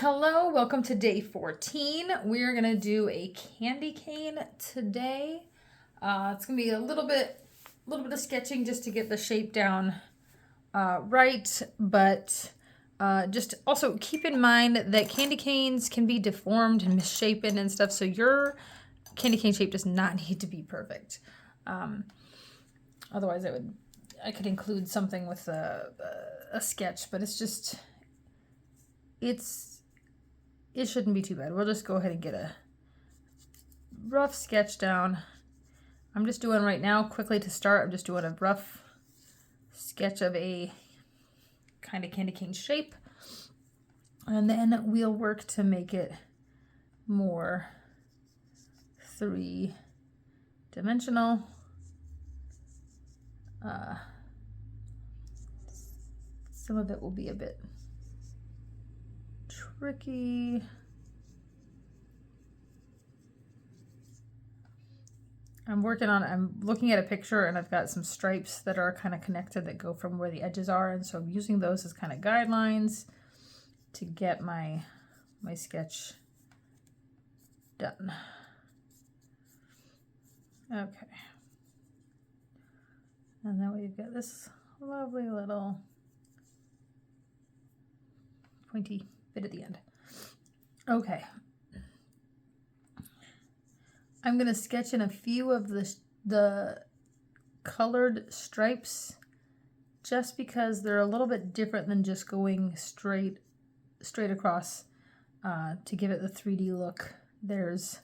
Hello, welcome to day 14. We're gonna do a candy cane today. It's gonna be a little bit of sketching just to get the shape down right, but just also keep in mind that candy canes can be deformed and misshapen and stuff, so your candy cane shape does not need to be perfect. Otherwise, I could include something with a sketch, but it shouldn't be too bad. We'll just go ahead and get a rough sketch down. I'm just doing right now, quickly to start, I'm just doing a rough sketch of a kind of candy cane shape. And then we'll work to make it more three-dimensional. Some of it will be a bit tricky. I'm looking at a picture and I've got some stripes that are kind of connected that go from where the edges are, and so I'm using those as kind of guidelines to get my sketch done. Okay. And then we've got this lovely little pointy bit at the end. Okay. I'm going to sketch in a few of the colored stripes just because they're a little bit different than just going straight across to give it the 3D look. There's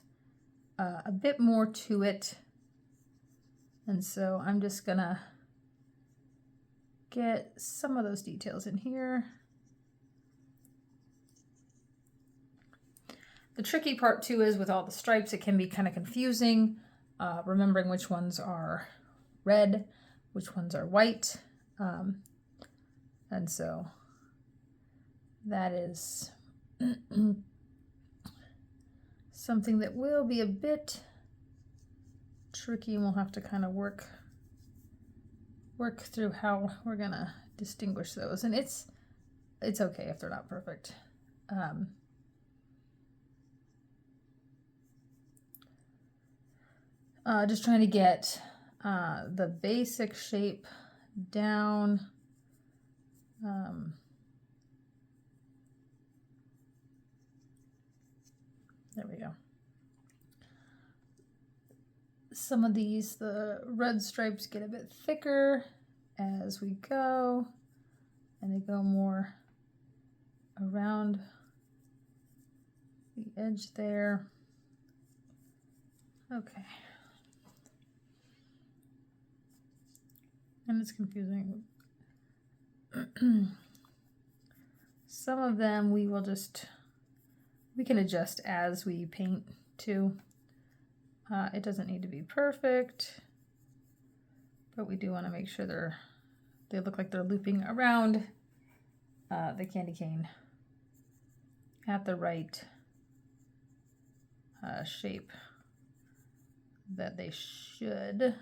a bit more to it. And so I'm just going to get some of those details in here. The tricky part too is with all the stripes, it can be kind of confusing, remembering which ones are red, which ones are white. And so that is something that will be a bit tricky, and we'll have to kind of work through how we're gonna distinguish those. And it's okay if they're not perfect. Just trying to get the basic shape down. There we go. Some of these, the red stripes get a bit thicker as we go, and they go more around the edge there. Okay. And it's confusing. Some of them we can adjust as we paint too. It doesn't need to be perfect, but we do want to make sure they look like they're looping around the candy cane at the right shape that they should.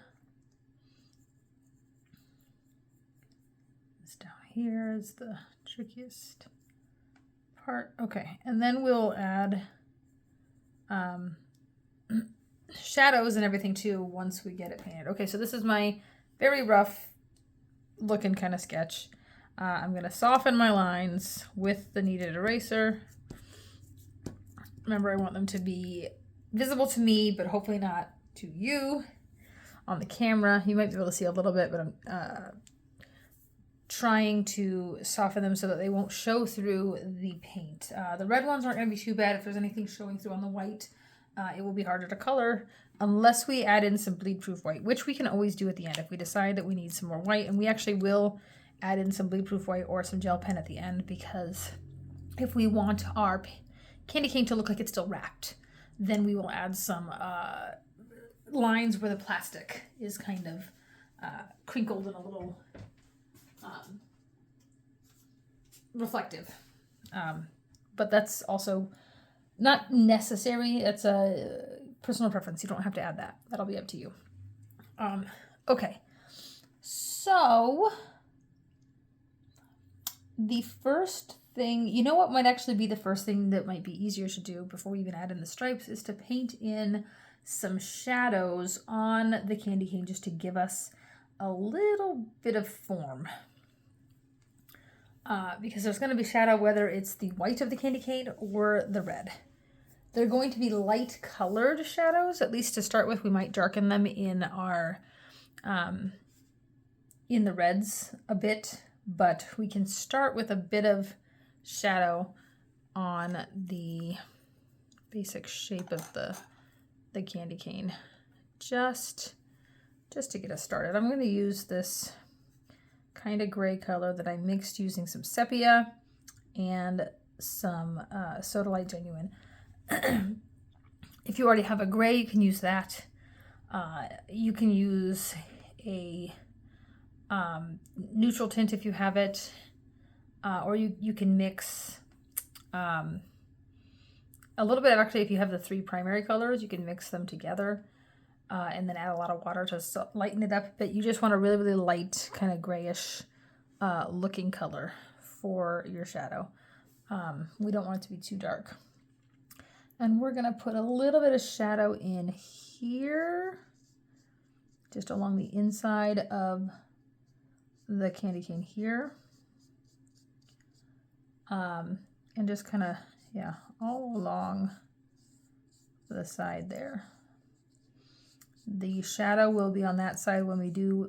This down here is the trickiest part. Okay, and then we'll add shadows and everything too once we get it painted. Okay, so this is my very rough looking kind of sketch. I'm going to soften my lines with the kneaded eraser. Remember, I want them to be visible to me, but hopefully not to you on the camera. You might be able to see a little bit, but I'm trying to soften them so that they won't show through the paint. The red ones aren't going to be too bad. If there's anything showing through on the white, it will be harder to color unless we add in some bleed-proof white, which we can always do at the end if we decide that we need some more white. And we actually will add in some bleed-proof white or some gel pen at the end, because if we want our candy cane to look like it's still wrapped, then we will add some lines where the plastic is kind of crinkled and a little reflective. But that's also not necessary. It's a personal preference. You don't have to add that. That'll be up to you. Okay. So the first thing, you know what might actually be the first thing that might be easier to do before we even add in the stripes is to paint in some shadows on the candy cane just to give us a little bit of form. Because there's going to be shadow whether it's the white of the candy cane or the red. They're going to be light colored shadows, at least to start with. We might darken them in our in the reds a bit, but we can start with a bit of shadow on the basic shape of the candy cane, just to get us started. I'm going to use this kind of gray color that I mixed using some Sepia and some Sodalite Genuine. If you already have a gray, you can use that. You can use a neutral tint if you have it, or you can mix a little bit. Actually, if you have the 3 primary colors, you can mix them together and then add a lot of water to lighten it up. But you just want a really, really light, kind of grayish looking color for your shadow. We don't want it to be too dark. And we're going to put a little bit of shadow in here, just along the inside of the candy cane here. And just kind of, yeah, all along the side there. The shadow will be on that side when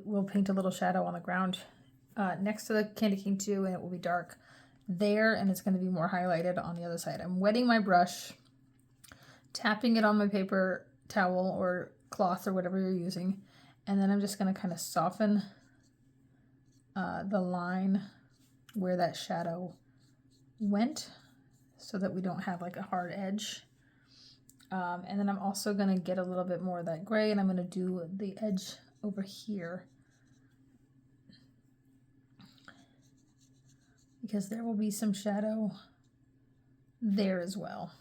we'll paint a little shadow on the ground next to the candy cane too, and it will be dark there, and it's going to be more highlighted on the other side. I'm wetting my brush, tapping it on my paper towel or cloth or whatever you're using, and then I'm just going to kind of soften the line where that shadow went so that we don't have like a hard edge. And then I'm also going to get a little bit more of that gray, and I'm going to do the edge over here because there will be some shadow there as well.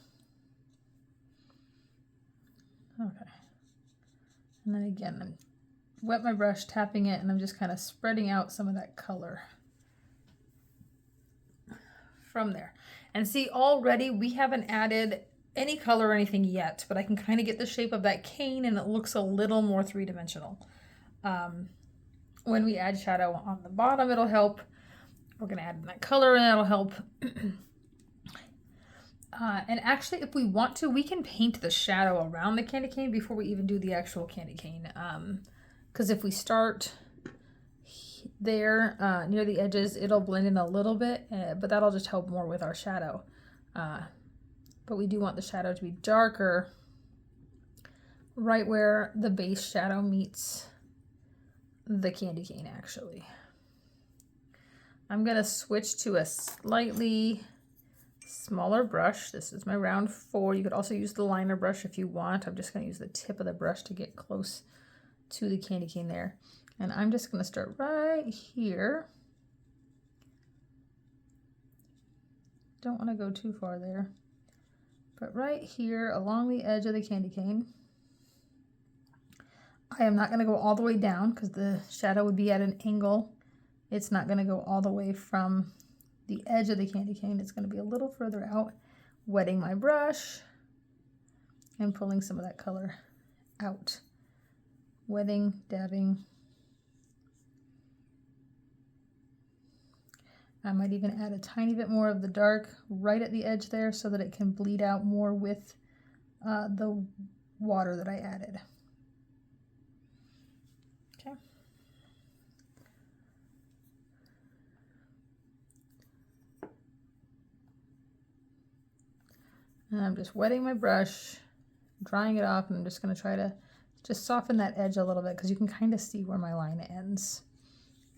Okay. And then again, I'm wet my brush, tapping it, and I'm just kind of spreading out some of that color from there. And see, already we haven't added any color or anything yet, but I can kind of get the shape of that cane and it looks a little more three-dimensional. When we add shadow on the bottom, it'll help. We're going to add in that color and that'll help. And actually, if we want to, we can paint the shadow around the candy cane before we even do the actual candy cane. Because if we start there near the edges, it'll blend in a little bit, but that'll just help more with our shadow. But we do want the shadow to be darker right where the base shadow meets the candy cane, actually. I'm going to switch to a slightly smaller brush. This is my round 4. You could also use the liner brush if you want. I'm just going to use the tip of the brush to get close to the candy cane there. And I'm just going to start right here. Don't want to go too far there. But right here along the edge of the candy cane. I am not going to go all the way down because the shadow would be at an angle. It's not going to go all the way from the edge of the candy cane. It's going to be a little further out. Wetting my brush and pulling some of that color out. Wetting, dabbing. I might even add a tiny bit more of the dark right at the edge there so that it can bleed out more with the water that I added. Okay. And I'm just wetting my brush, drying it off, and I'm just going to try to just soften that edge a little bit because you can kind of see where my line ends.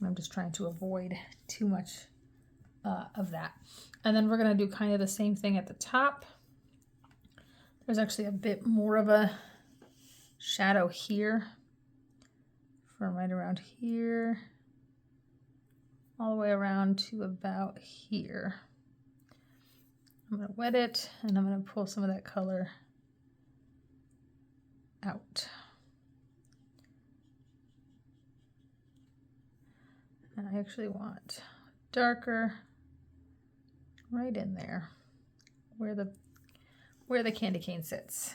And I'm just trying to avoid too much of that. And then we're going to do kind of the same thing at the top. There's actually a bit more of a shadow here from right around here all the way around to about here. I'm going to wet it and I'm going to pull some of that color out. And I actually want darker right in there where the candy cane sits.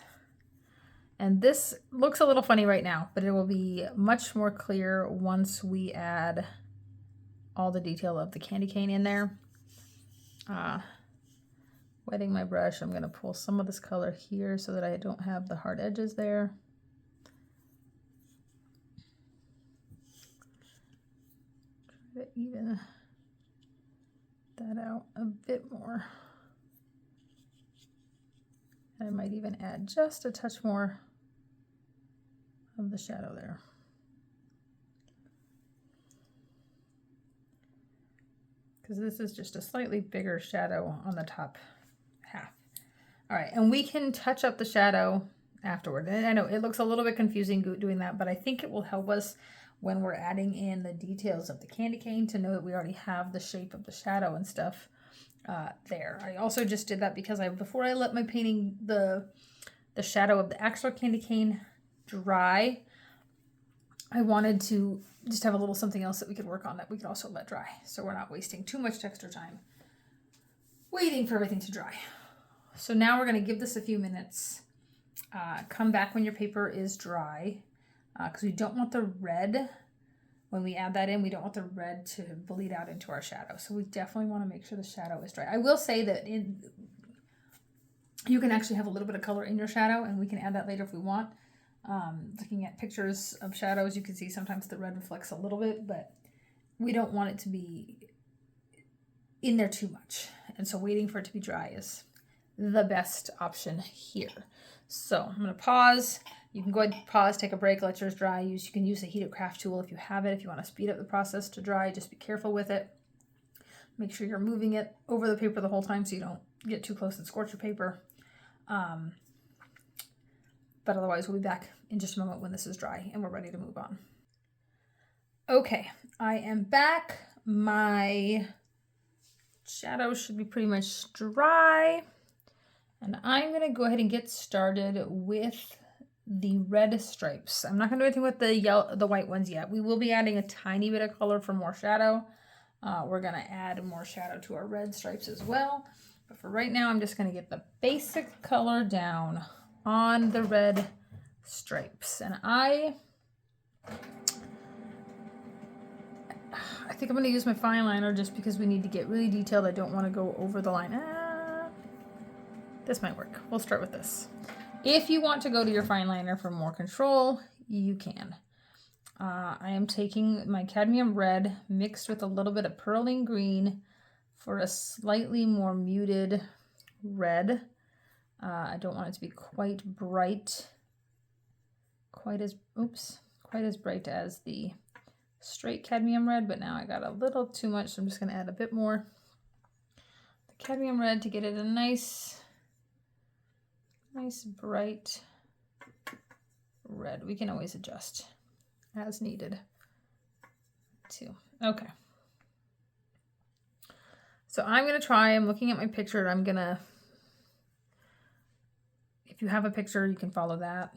And this looks a little funny right now, but it will be much more clear once we add all the detail of the candy cane in there. Wetting my brush, I'm going to pull some of this color here so that I don't have the hard edges there. Try to even that out a bit more. I might even add just a touch more of the shadow there. Because this is just a slightly bigger shadow on the top half. All right, and we can touch up the shadow afterward. And I know it looks a little bit confusing doing that, but I think it will help us when we're adding in the details of the candy cane to know that we already have the shape of the shadow and stuff there. I also just did that because before I let my painting the shadow of the actual candy cane dry, I wanted to just have a little something else that we could work on that we could also let dry. So we're not wasting too much extra time waiting for everything to dry. So now we're going to give this a few minutes. Come back when your paper is dry because we don't want the red, when we add that in, we don't want the red to bleed out into our shadow. So we definitely want to make sure the shadow is dry. I will say that you can actually have a little bit of color in your shadow, and we can add that later if we want. Looking at pictures of shadows, you can see sometimes the red reflects a little bit, but we don't want it to be in there too much. And so waiting for it to be dry is the best option here. So I'm going to pause. You can go ahead and pause, take a break, let yours dry. You can use the heated craft tool if you have it. If you want to speed up the process to dry, just be careful with it. Make sure you're moving it over the paper the whole time so you don't get too close and scorch your paper. But otherwise, we'll be back in just a moment when this is dry and we're ready to move on. Okay, I am back. My shadow should be pretty much dry. And I'm going to go ahead and get started with the red stripes. I'm not going to do anything with the white ones yet. We will be adding a tiny bit of color for more shadow. We're going to add more shadow to our red stripes as well. But for right now, I'm just going to get the basic color down on the red stripes. And I think I'm going to use my fine liner just because we need to get really detailed. I don't want to go over the line. This might work. We'll start with this. If you want to go to your fine liner for more control, you can. I am taking my cadmium red mixed with a little bit of Perylene green for a slightly more muted red. I don't want it to be quite bright, quite as bright as the straight cadmium red, but now I got a little too much, so I'm just going to add a bit more the cadmium red to get it a nice bright red. We can always adjust as needed too. Okay. So I'm looking at my picture. If you have a picture, you can follow that.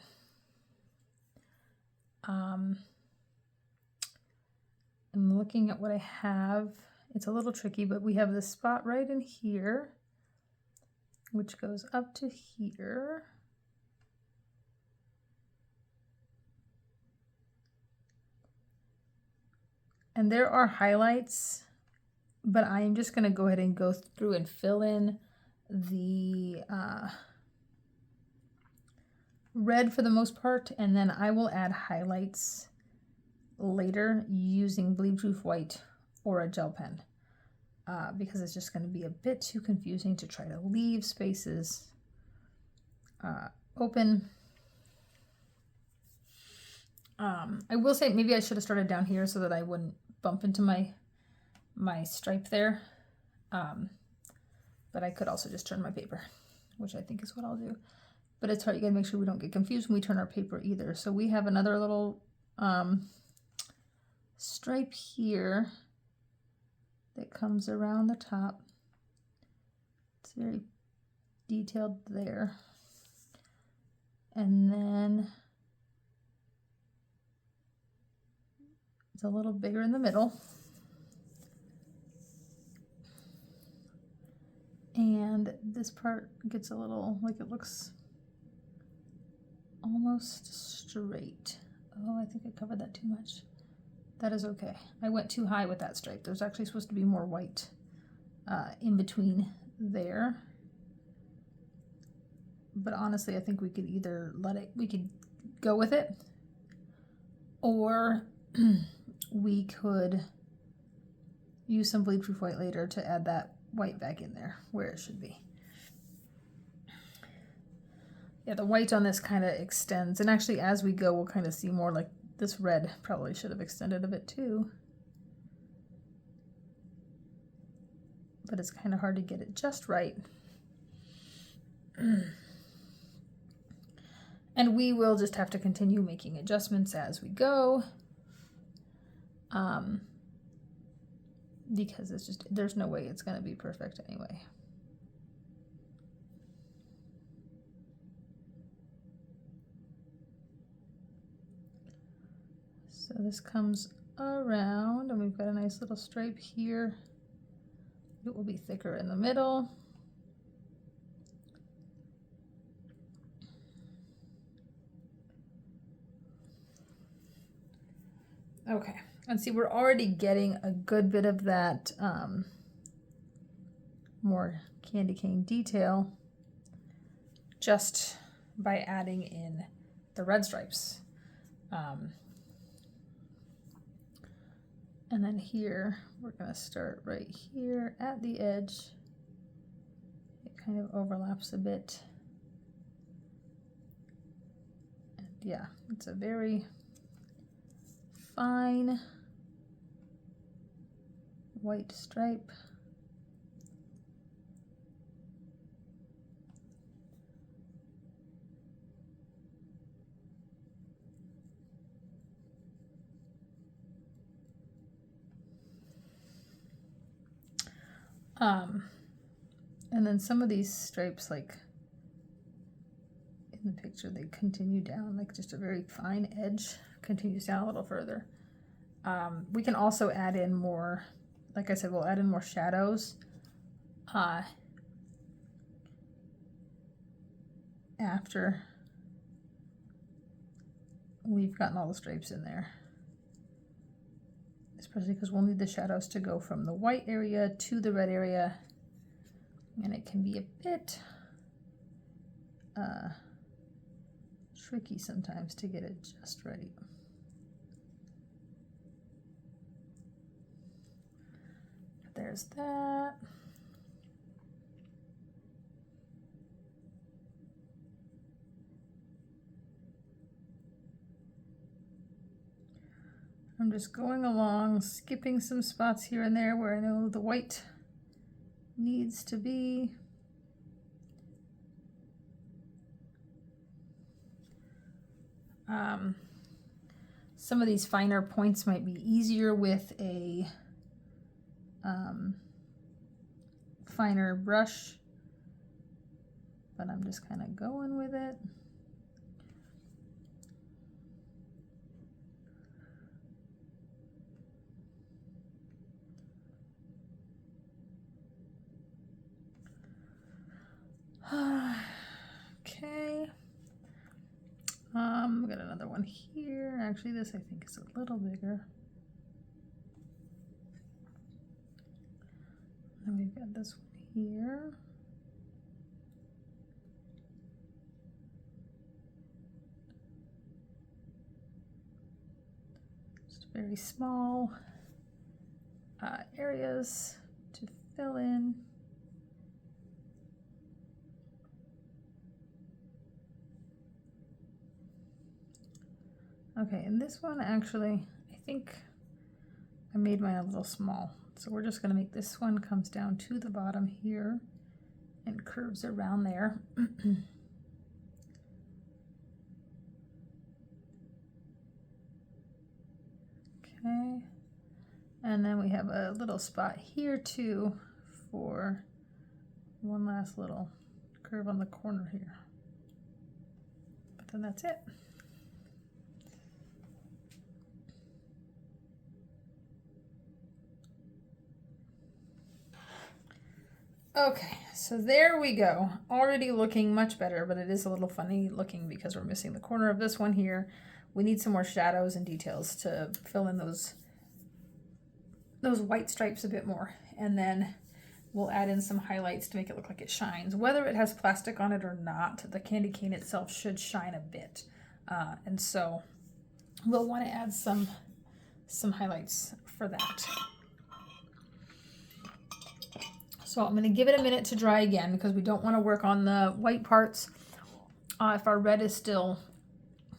I'm looking at what I have. It's a little tricky, but we have this spot right in here, which goes up to here. And there are highlights, but I am just going to go ahead and go through and fill in the red for the most part, and then I will add highlights later using bleed proof white or a gel pen. Because it's just going to be a bit too confusing to try to leave spaces open. I will say maybe I should have started down here so that I wouldn't bump into my stripe there. But I could also just turn my paper, which I think is what I'll do. But it's hard, you gotta make sure we don't get confused when we turn our paper either. So we have another little stripe here that comes around the top. It's very detailed there. And then it's a little bigger in the middle. And this part gets a little, like it looks almost straight. Oh, I think I covered that too much. That is okay. I went too high with that stripe. There's actually supposed to be more white in between there. But honestly, I think we could either we could go with it, or we could use some bleed proof white later to add that white back in there where it should be. Yeah, the white on this kind of extends, and actually as we go we'll kind of see more, like this red probably should have extended a bit too. But it's kind of hard to get it just right. And we will just have to continue making adjustments as we go. Because it's just, there's no way it's going to be perfect anyway. So this comes around and we've got a nice little stripe here. It will be thicker in the middle. Okay, and see, we're already getting a good bit of that more candy cane detail just by adding in the red stripes. And then here, we're gonna start right here at the edge. It kind of overlaps a bit. And yeah, it's a very fine white stripe. And then some of these stripes, like in the picture, they continue down, like just a very fine edge continues down a little further. We can also add in more, like I said, we'll add in more shadows after we've gotten all the stripes in there. Especially because we'll need the shadows to go from the white area to the red area, and it can be a bit tricky sometimes to get it just right. There's that. I'm just going along, skipping some spots here and there where I know the white needs to be. Some of these finer points might be easier with a finer brush, but I'm just kind of going with it. Okay. We got another one here. Actually, this I think is a little bigger. And we've got this one here. Just very small areas to fill in. Okay, and this one actually, I think I made mine a little small. So we're just gonna make this one comes down to the bottom here and curves around there. Okay, and then we have a little spot here too for one last little curve on the corner here. But then that's it. Okay, so there we go. Already looking much better, but it is a little funny looking because we're missing the corner of this one here. We need some more shadows and details to fill in those white stripes a bit more. And then we'll add in some highlights to make it look like it shines. Whether it has plastic on it or not, the candy cane itself should shine a bit. And so we'll want to add some highlights for that. So I'm going to give it a minute to dry again because we don't want to work on the white parts if our red is still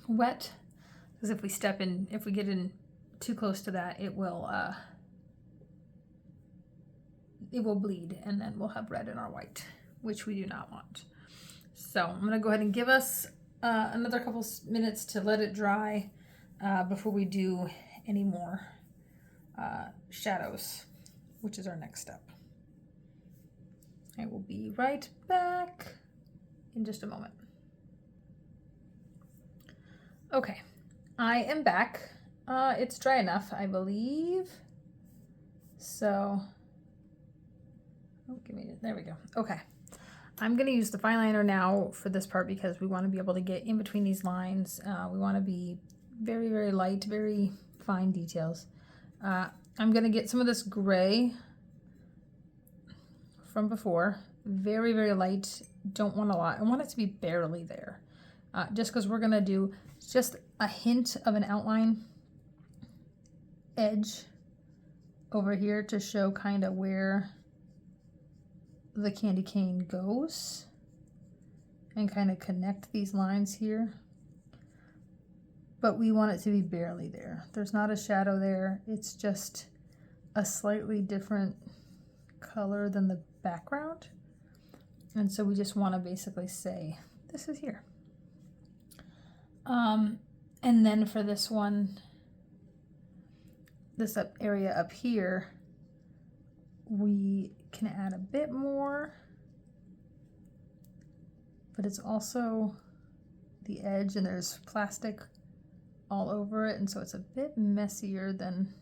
wet. Because if we get in too close to that, it will bleed, and then we'll have red in our white, which we do not want. So I'm going to go ahead and give us another couple minutes to let it dry before we do any more shadows, which is our next step. I will be right back in just a moment. Okay, I am back. It's dry enough, I believe. So, there we go. Okay, I'm gonna use the fine liner now for this part because we want to be able to get in between these lines. We want to be very, very light, very fine details. I'm gonna get some of this gray from before, very, very light. Don't want a lot. I want it to be barely there, just because we're gonna do just a hint of an outline edge over here to show kind of where the candy cane goes and kind of connect these lines here. But we want it to be barely there. There's not a shadow there. It's just a slightly different color than the background. And so we just want to basically say, this is here. And then for this one, this area up here, we can add a bit more, but it's also the edge and there's plastic all over it, and so it's a bit messier than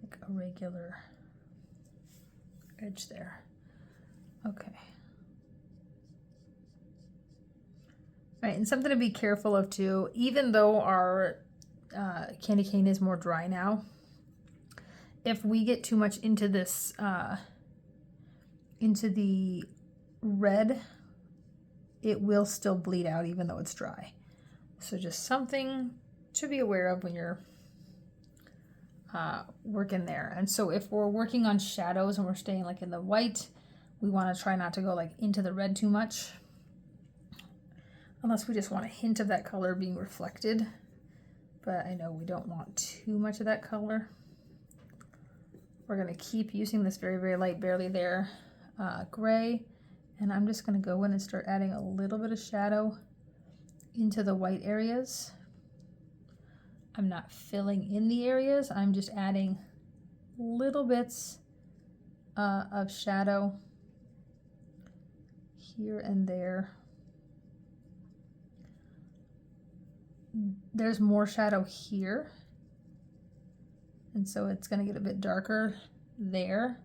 like a regular edge there. Okay. All right, and something to be careful of too, even though our candy cane is more dry now, if we get too much into this, into the red, it will still bleed out even though it's dry. So just something to be aware of when you're working there. And so if we're working on shadows and we're staying like in the white, we want to try not to go like into the red too much, unless we just want a hint of that color being reflected. But I know we don't want too much of that color. We're going to keep using this very, very light, barely there gray, and I'm just going to go in and start adding a little bit of shadow into the white areas. I'm not filling in the areas, I'm just adding little bits of shadow here and there. There's more shadow here, and so it's going to get a bit darker there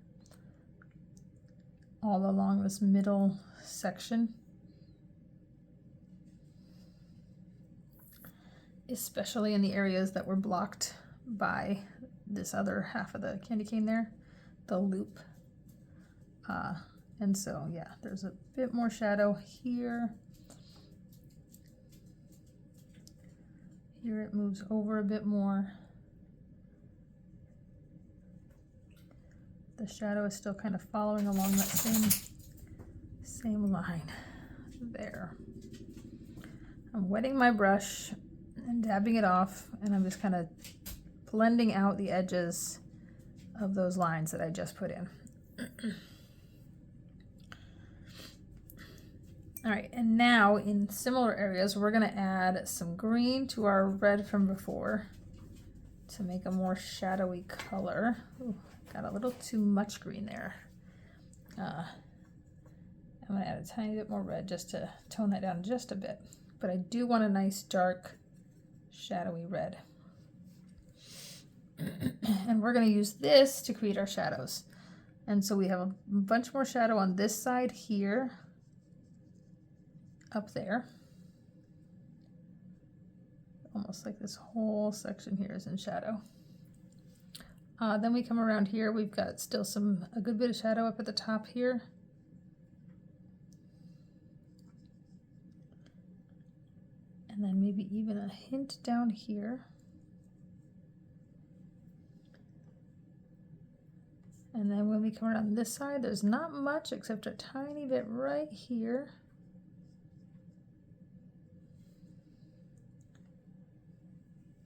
all along this middle section, especially in the areas that were blocked by this other half of the candy cane there, the loop. And so yeah, there's a bit more shadow here. Here it moves over a bit more. The shadow is still kind of following along that same line there. I'm wetting my brush and dabbing it off, and I'm just kind of blending out the edges of those lines that I just put in. All right, and now in similar areas, we're gonna add some green to our red from before to make a more shadowy color. Ooh, got a little too much green there. I'm gonna add a tiny bit more red just to tone that down just a bit, but I do want a nice dark shadowy red. And we're gonna use this to create our shadows. And so we have a bunch more shadow on this side here, up there. Almost like this whole section here is in shadow. Then we come around here, we've got still a good bit of shadow up at the top here. And then maybe even a hint down here. And then when we come around this side, there's not much except a tiny bit right here.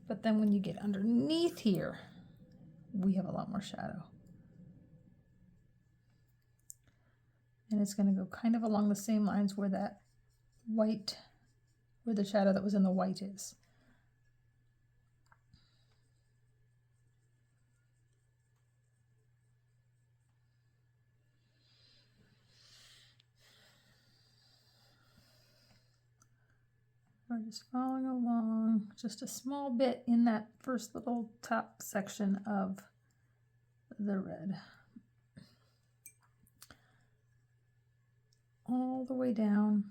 But then when you get underneath here, we have a lot more shadow. And it's going to go kind of along the same lines where that white, where the shadow that was in the white is. We're just following along just a small bit in that first little top section of the red. All the way down.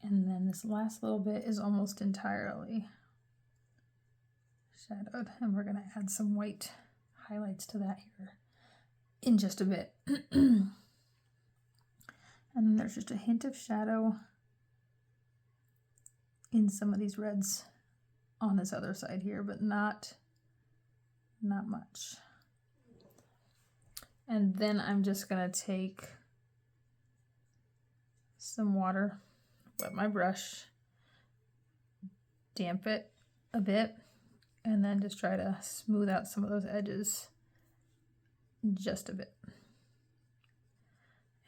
And then this last little bit is almost entirely shadowed. And we're going to add some white highlights to that here in just a bit. And then there's just a hint of shadow in some of these reds on this other side here, but not much. And then I'm just gonna take some water, wet my brush, damp it a bit, and then just try to smooth out some of those edges just a bit.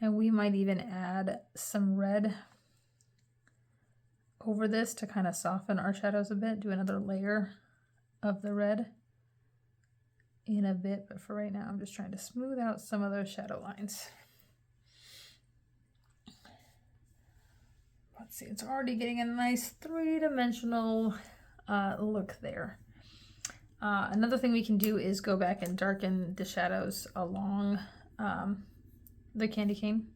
And we might even add some red over this to kind of soften our shadows a bit, do another layer of the red in a bit, but for right now I'm just trying to smooth out some of those shadow lines. Let's see, it's already getting a nice three-dimensional look there. Another thing we can do is go back and darken the shadows along the candy cane.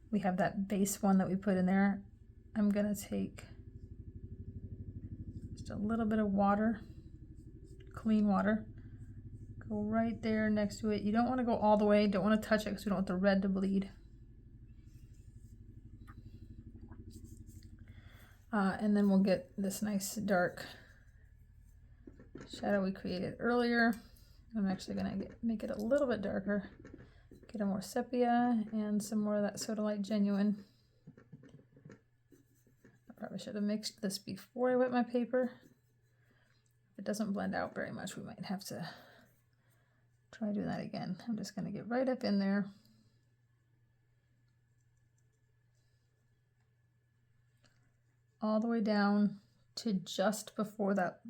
We have that base one that we put in there. I'm gonna take just a little bit of water, clean water, go right there next to it. You don't want to go all the way, don't want to touch it because we don't want the red to bleed. And then we'll get this nice dark shadow we created earlier. I'm actually gonna make it a little bit darker. Get a more sepia and some more of that Sodalite Genuine. I probably should have mixed this before I wet my paper. If it doesn't blend out very much, we might have to try doing that again. I'm just going to get right up in there. All the way down to just before that,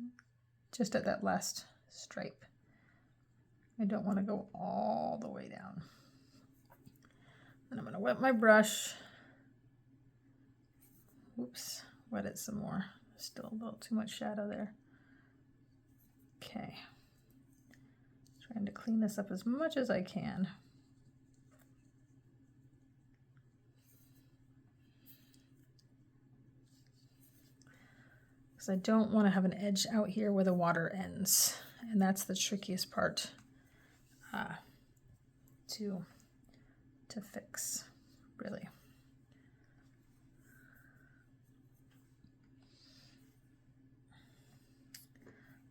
just at that last stripe. I don't want to go all the way down. Then I'm going to wet my brush. Oops, wet it some more. Still a little too much shadow there. Okay. Trying to clean this up as much as I can. Because I don't want to have an edge out here where the water ends. And that's the trickiest part to fix, really.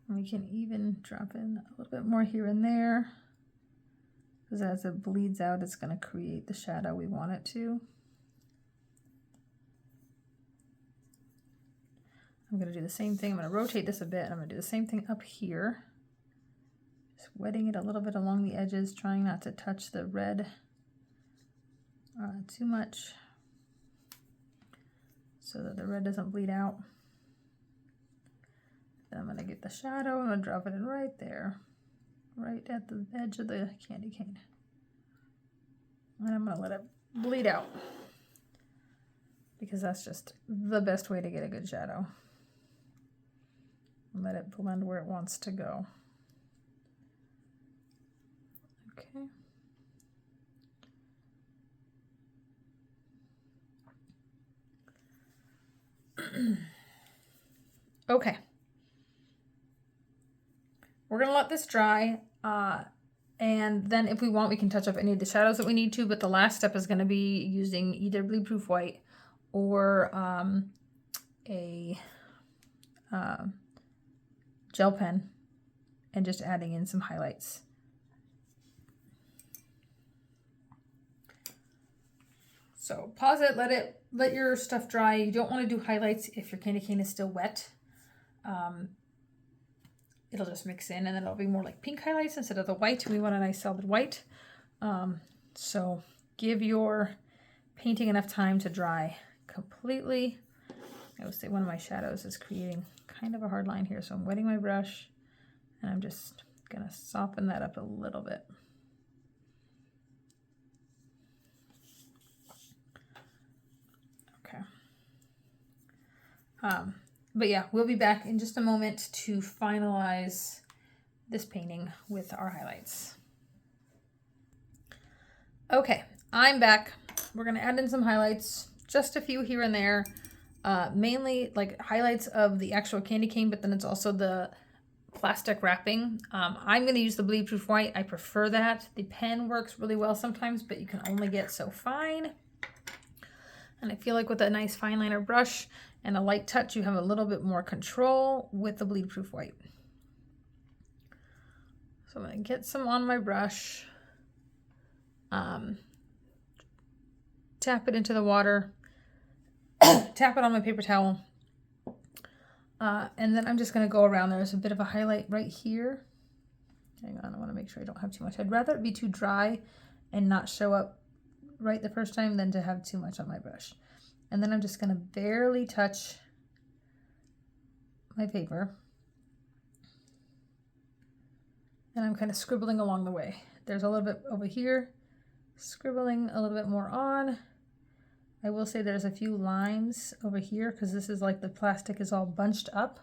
And we can even drop in a little bit more here and there, because as it bleeds out, it's going to create the shadow we want it to. I'm going to do the same thing. I'm going to rotate this a bit, and I'm going to do the same thing up here. Just wetting it a little bit along the edges, trying not to touch the red too much so that the red doesn't bleed out. Then I'm going to get the shadow, I'm going to drop it in right there, right at the edge of the candy cane. And I'm going to let it bleed out, because that's just the best way to get a good shadow. and let it blend where it wants to go. Okay. Okay. We're going to let this dry, and then if we want, we can touch up any of the shadows that we need to, but the last step is going to be using either bleed-proof white or a gel pen and just adding in some highlights. So pause it, let your stuff dry. You don't want to do highlights if your candy cane is still wet. It'll just mix in and then it'll be more like pink highlights instead of the white. We want a nice solid white. So give your painting enough time to dry completely. I would say one of my shadows is creating kind of a hard line here. So I'm wetting my brush and I'm just gonna soften that up a little bit. Okay. But yeah, we'll be back in just a moment to finalize this painting with our highlights. Okay, I'm back. We're gonna add in some highlights, just a few here and there, mainly like highlights of the actual candy cane, but then it's also the plastic wrapping. I'm gonna use the bleed-proof white. I prefer that. The pen works really well sometimes, but you can only get so fine. And I feel like with a nice fine liner brush and a light touch, you have a little bit more control with the bleed-proof white. So I'm gonna get some on my brush, tap it into the water, tap it on my paper towel, and then I'm just gonna go around. There's a bit of a highlight right here. Hang on, I wanna make sure I don't have too much. I'd rather it be too dry and not show up right the first time than to have too much on my brush. And then I'm just going to barely touch my paper. And I'm kind of scribbling along the way. There's a little bit over here, scribbling a little bit more on. I will say there's a few lines over here because this is like the plastic is all bunched up.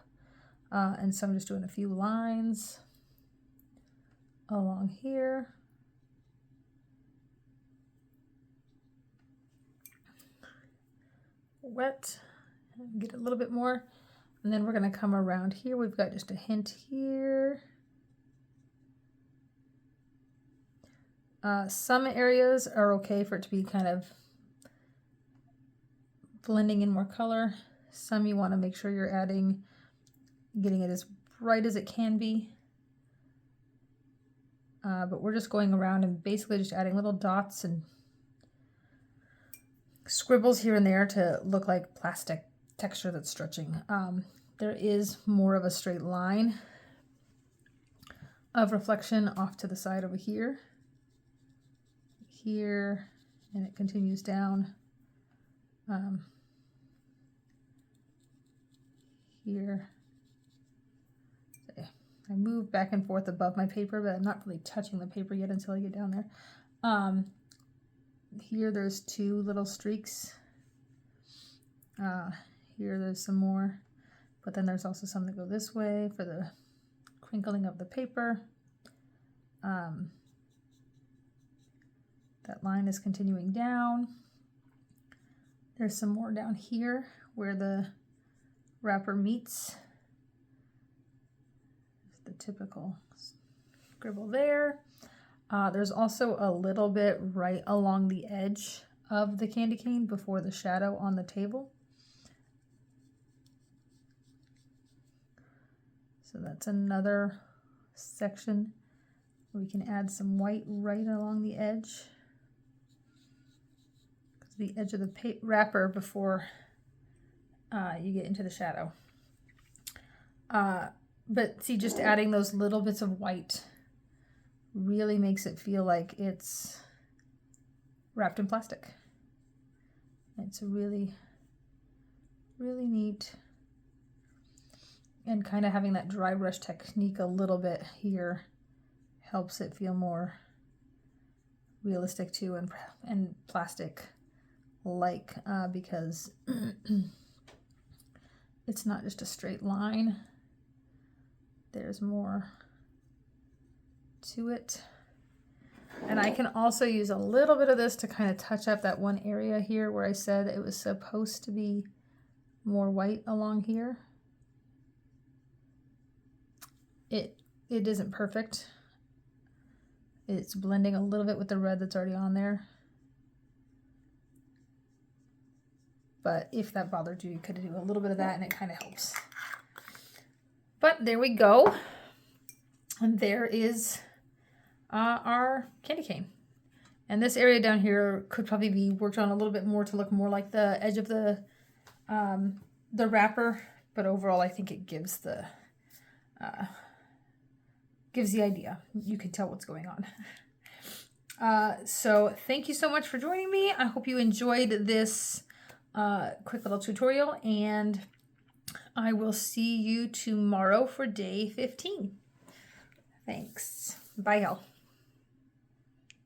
And so I'm just doing a few lines along here. Wet, get a little bit more, and then we're going to come around here. We've got just a hint here. Some areas are okay for it to be kind of blending in more color. Some you want to make sure you're getting it as bright as it can be. But we're just going around and basically just adding little dots and scribbles here and there to look like plastic texture that's stretching. There is more of a straight line of reflection off to the side over here. Here, and it continues down. Here. I move back and forth above my paper, but I'm not really touching the paper yet until I get down there. Here there's two little streaks. Here there's some more, but then there's also some that go this way for the crinkling of the paper. That line is continuing down. There's some more down here where the wrapper meets. The typical scribble there. There's also a little bit right along the edge of the candy cane before the shadow on the table. So that's another section. We can add some white right along the edge. The edge of the wrapper before you get into the shadow. But see, just adding those little bits of white really makes it feel like it's wrapped in plastic. It's really, really neat. And kind of having that dry brush technique a little bit here helps it feel more realistic too, and plastic like, because it's not just a straight line. there's more to it. And I can also use a little bit of this to kind of touch up that one area here where I said it was supposed to be more white along here. It isn't perfect. It's blending a little bit with the red that's already on there. But if that bothered you, you could do a little bit of that and it kind of helps. But there we go. And there is our candy cane. And this area down here could probably be worked on a little bit more to look more like the edge of the wrapper. But overall, I think it gives the idea. You can tell what's going on. So thank you so much for joining me. I hope you enjoyed this quick little tutorial, and I will see you tomorrow for day 15. Thanks. Bye, y'all.